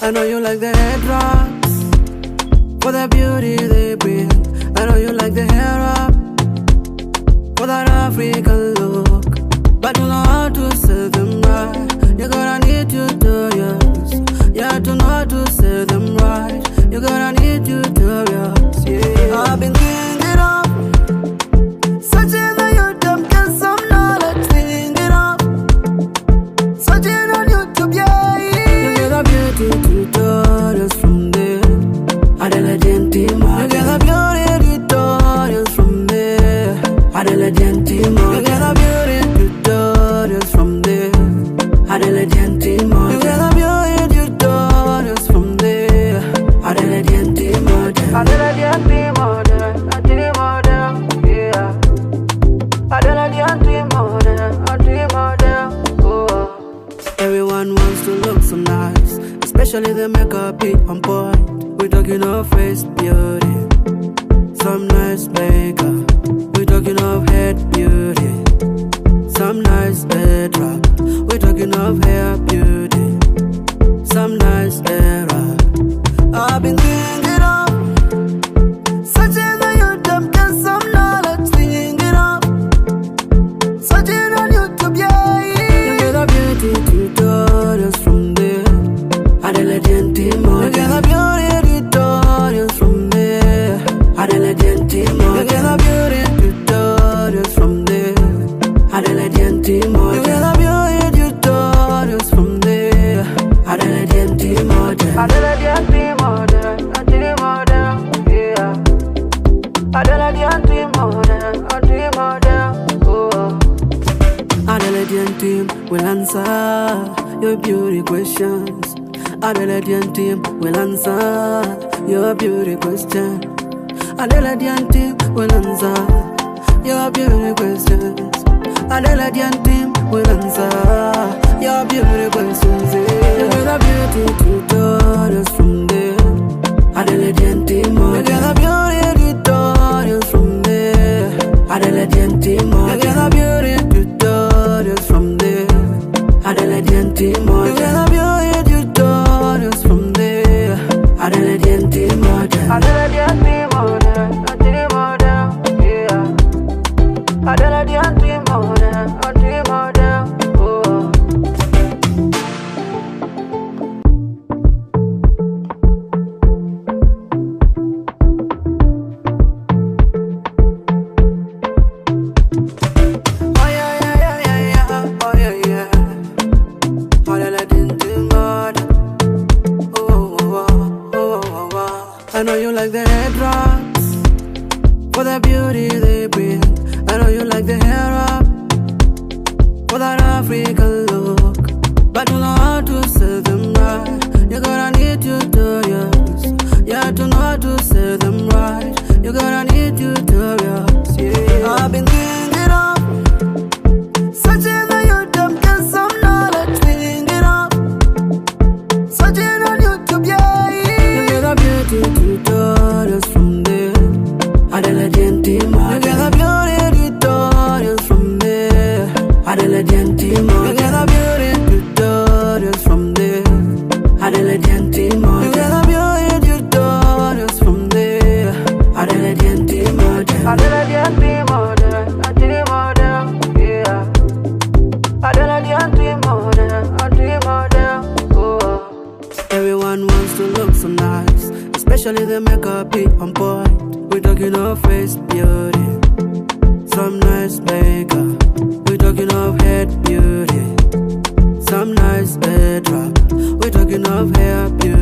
I know you like the head drops for the beauty they bring. I know you like the hair up for that African look, but you know how to say them right. You gotta need tutorials, yeah, to know how to say them right. You gotta need tutorials, yeah. I've been thinking of searching on YouTube, get some knowledge, thinking of searching on YouTube, yeah. You get a beauty tutorials from there. Adela Gentima, you get a beauty tutorials from there. Adela Gentima, you get a beauty tutorials from there. Adela Gentima, you get a beauty tutorials from there. Adela Gentima, Adela Gentima, yeah. Adela Gentima, oh. Everyone wants to look so nice, especially the makeup be on point. We're talking of face beauty, some nice makeup. We're talking of head beauty, some nice head wrap. We're talking of hair beauty, some nice hair wrap. I've been thinking of searching on YouTube, get some knowledge, thinking of searching on YouTube, yeah. You get a beauty tutorials from there. Adela Gentima, you get a beauty tutorials from there. Adela Gentima, you get a beauty tutorials from there. Adela Gentima, you get a beauty tutorials from there. Adela Gentima, Adela Gentima, yeah. Adela Gentima, oh. Adela Gentima will answer your beauty questions. Adela Gentima will answer your beauty question. Adela Gentima will answer your beauty questions. Adela Gentima will answer your beauty questions. You get a beauty tutorials from there. Adela Gentima, you get a beauty tutorials from there. Adela Gentima, you get a beauty tutorials from there. Adela Gentima, you get a beauty tutorials from there. Adela Gentima, Adela Gentima, yeah. Adela Gentima, oh. Oh yeah, oh yeah. Adela Gentima, oh. I know you like the head drops for the beauty they bring. I know you like the hair up for that African look, but you know how to say them right. You gotta need tutorials, yeah, to know how to say them right. You gotta need tutorials, yeah. I've been thinking of searching on YouTube, get some knowledge, thinking of searching on YouTube, yeah. You get a beauty tutorials from there. Adela Gentima, you get a beauty tutorials from there. Adela Gentima, you get a beauty tutorials from there. Adela Gentima, you get a beauty tutorials from there. Adela Gentima, Adela Gentima, yeah. Adela Gentima, oh. Everyone wants to look so nice, especially the makeup be on point. We're talking of face beauty, some nice makeup. We're talking of head beauty, some nice head wrap. We're talking of hair beauty.